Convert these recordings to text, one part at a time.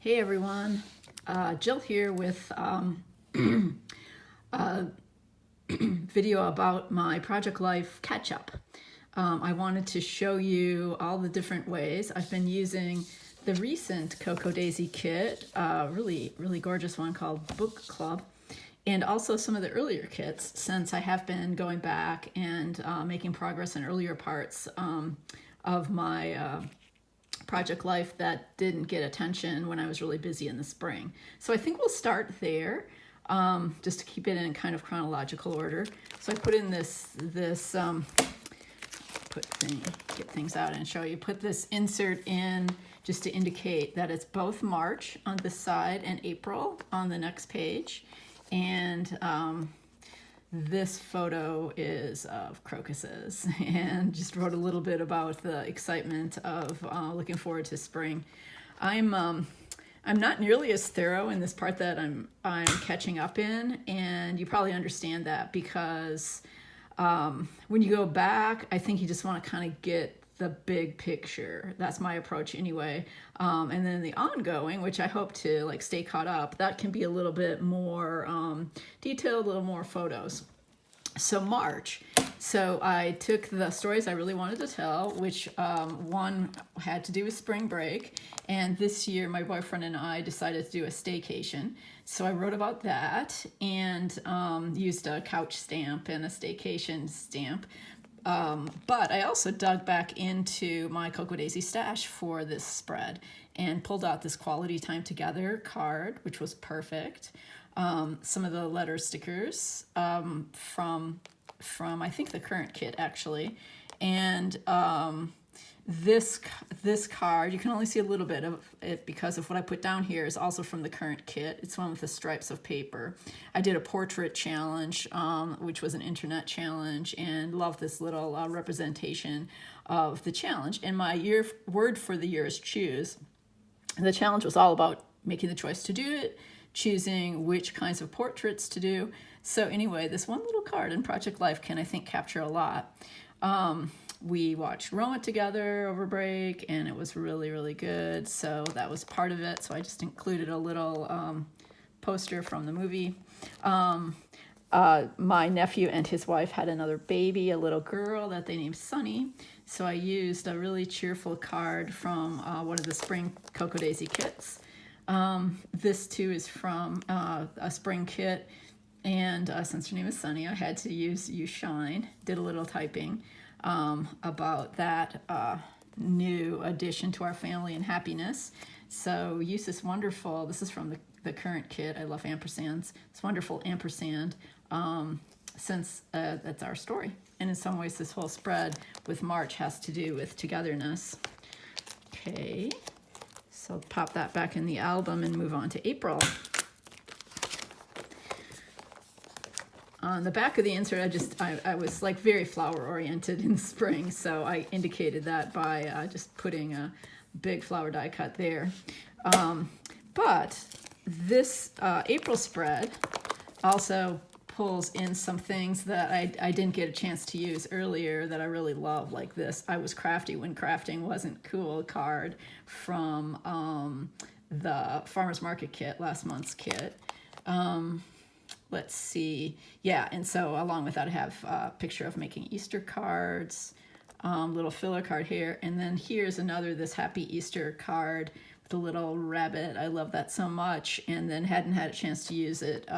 Hey everyone, Jill here with a video about my Project Life catch-up. I wanted to show you all the different ways I've been using the recent Cocoa Daisy kit, really gorgeous one called Book Club, and also some of the earlier kits, since I have been going back and making progress in earlier parts of my Project Life that didn't get attention when I was really busy in the spring. So I think we'll start there, just to keep it in kind of chronological order. So I put in get things out and show you. Put this insert in just to indicate that it's both March on this side and April on the next page. And this photo is of crocuses, and just wrote a little bit about the excitement of looking forward to spring. I'm not nearly as thorough in this part that I'm catching up in, and you probably understand that because when you go back, I think you just want to kind of get the big picture. That's my approach anyway. And then the ongoing, which I hope to like stay caught up, that can be a little bit more detailed, a little more photos. So March. So I took the stories I really wanted to tell, which one had to do with spring break. And this year, my boyfriend and I decided to do a staycation. So I wrote about that and used a couch stamp and a staycation stamp. But I also dug back into my Cocoa Daisy stash for this spread and pulled out this quality time together card, which was perfect. Some of the letter stickers from I think the current kit actually, and this card, you can only see a little bit of it because of what I put down here, is also from the current kit. It's one with the stripes of paper. I did a portrait challenge, which was an internet challenge, and love this little representation of the challenge. And my word for the year is choose. And the challenge was all about making the choice to do it, choosing which kinds of portraits to do. So anyway, this one little card in Project Life can, I think, capture a lot. We watched Roma together over break, and it was really good. So that was part of it. So I just included a little poster from the movie. My nephew and his wife had another baby, a little girl that they named Sunny. So I used a really cheerful card from one of the spring Cocoa Daisy kits. This too is from a spring kit, and since her name is Sunny, I had to use You Shine. Did a little typing about that new addition to our family and happiness. So use this wonderful, this is from the current kit. I love ampersands. This wonderful ampersand, since that's our story. And in some ways, this whole spread with March has to do with togetherness. Okay. So pop that back in the album and move on to April. On the back of the insert, I was like very flower oriented in the spring, so I indicated that by just putting a big flower die cut there. But this April spread also pulls in some things that I didn't get a chance to use earlier that I really love, like this I Was Crafty When Crafting Wasn't Cool card from the Farmer's Market kit, last month's kit. Let's see. Yeah, and so along with that, I have a picture of making Easter cards, little filler card here, and then here's another, this Happy Easter card with a little rabbit. I love that so much, and then hadn't had a chance to use it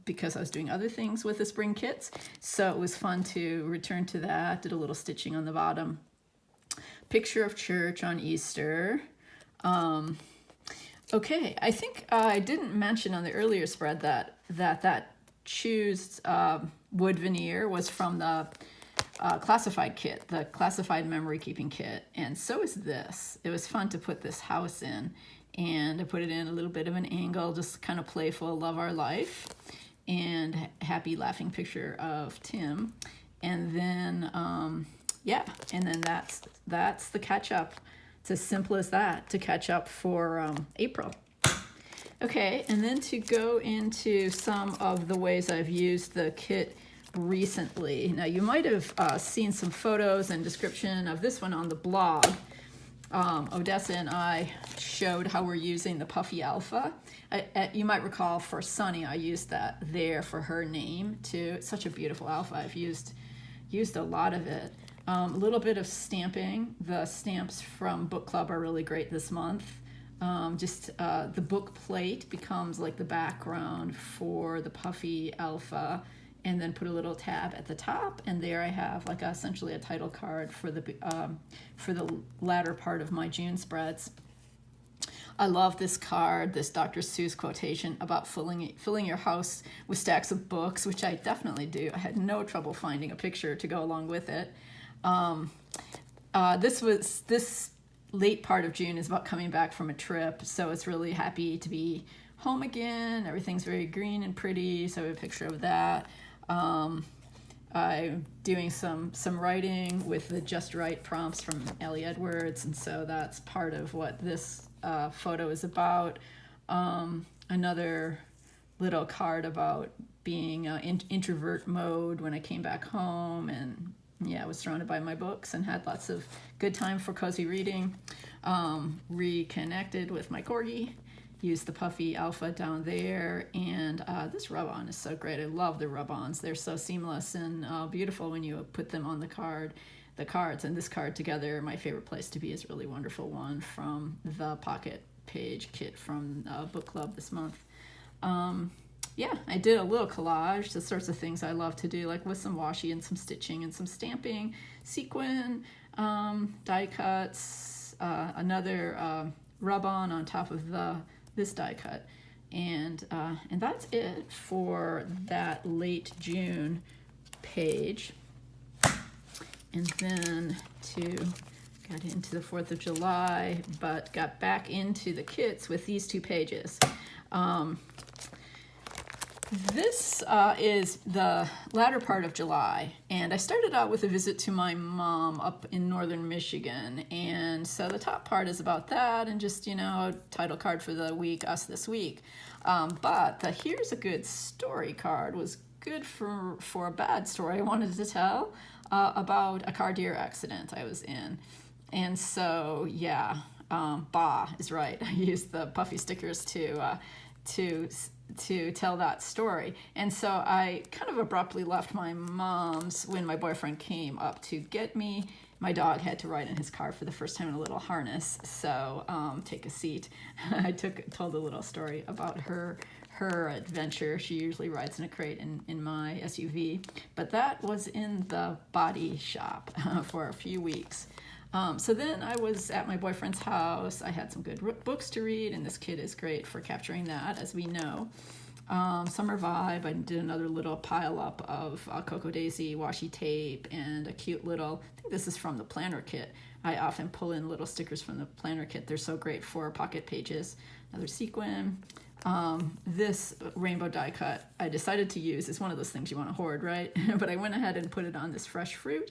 because I was doing other things with the spring kits. So it was fun to return to that. Did a little stitching on the bottom. Picture of church on Easter. Okay, I think I didn't mention on the earlier spread that choose wood veneer was from the classified kit, the classified memory keeping kit, and so is this. It was fun to put this house in, and I put it in a little bit of an angle, just kind of playful, love our life, and happy laughing picture of Tim. And then yeah, and then that's the catch up. It's as simple as that to catch up for April. Okay, and then to go into some of the ways I've used the kit recently. Now you might have seen some photos and description of this one on the blog. Odessa and I showed how we're using the Puffy Alpha. You might recall for Sunny, I used that there for her name too. It's such a beautiful alpha. I've used a lot of it. A little bit of stamping. The stamps from Book Club are really great this month. The book plate becomes like the background for the Puffy Alpha, and then put a little tab at the top, and there I have like essentially a title card for the latter part of my June spreads. I love this card, this Dr. Seuss quotation about filling your house with stacks of books, which I definitely do. I had no trouble finding a picture to go along with it. This late part of June is about coming back from a trip, so it's really happy to be home again. Everything's very green and pretty, so I have a picture of that. I'm doing some writing with the Just Right prompts from Ellie Edwards, and so that's part of what this photo is about. Another little card about being in introvert mode when I came back home, and I was surrounded by my books and had lots of good time for cozy reading. Reconnected with my corgi. Used the Puffy Alpha down there, and this rub-on is so great. I love the rub-ons. They're so seamless and beautiful when you put them on the cards, and this card together. My favorite place to be is really wonderful one from the pocket page kit from Book Club this month. I did a little collage, the sorts of things I love to do, like with some washi and some stitching and some stamping, sequin, die cuts, another rub-on on top of this die cut, and that's it for that late June page. And then got into the 4th of July, but got back into the kits with these 2 pages. This is the latter part of July, and I started out with a visit to my mom up in northern Michigan, and so the top part is about that, and just, a title card for the week, Us This Week. But the Here's a Good Story card was good for a bad story I wanted to tell about a car deer accident I was in. And so, Bah is right. I used the Puffy stickers to tell that story. And so I kind of abruptly left my mom's when my boyfriend came up to get me. My dog had to ride in his car for the first time in a little harness, so take a seat. I told a little story about her adventure. She usually rides in a crate in my SUV, but that was in the body shop for a few weeks. So then I was at my boyfriend's house. I had some good books to read, and this kit is great for capturing that, as we know. Summer Vibe, I did another little pile up of Cocoa Daisy washi tape and a cute little, I think this is from the planner kit. I often pull in little stickers from the planner kit. They're so great for pocket pages. Another sequin. This rainbow die cut I decided to use. It's one of those things you want to hoard, right? But I went ahead and put it on this fresh fruit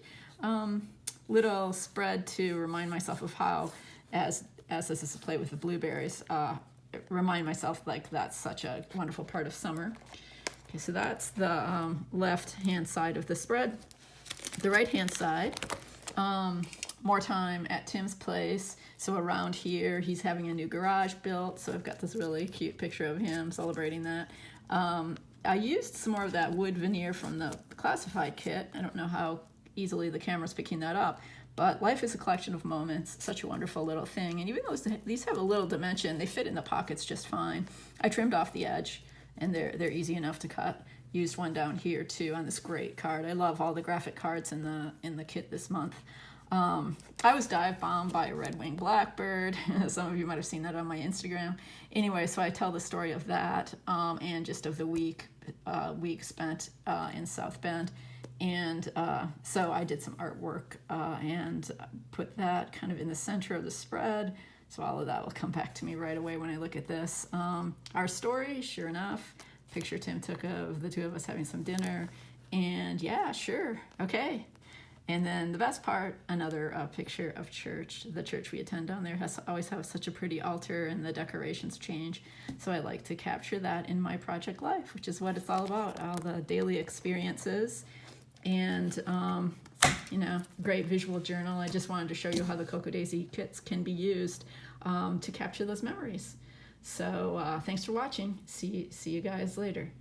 little spread to remind myself of how, as this is a play with the blueberries, remind myself like that's such a wonderful part of summer. Okay, so that's the left hand side of the spread. The right hand side, more time at Tim's place. So around here, he's having a new garage built. So I've got this really cute picture of him celebrating that. I used some more of that wood veneer from the classified kit. I don't know how easily the camera's picking that up, but life is a collection of moments. Such a wonderful little thing. And even though these have a little dimension, they fit in the pockets just fine. I trimmed off the edge, and they're easy enough to cut. Used one down here too on this great card. I love all the graphic cards in the kit this month. I was dive bombed by a red-winged blackbird. Some of you might have seen that on my Instagram. Anyway, so I tell the story of that and just of the week spent in South Bend. And so I did some artwork and put that kind of in the center of the spread. So all of that will come back to me right away when I look at this. Our story, sure enough, picture Tim took of the two of us having some dinner. And yeah, sure, okay. And then the best part, another picture of church. The church we attend down there always have such a pretty altar, and the decorations change. So I like to capture that in my project life, which is what it's all about, all the daily experiences. and you know, great visual journal. I just wanted to show you how the Cocoa Daisy kits can be used to capture those memories. So thanks for watching. See you guys later.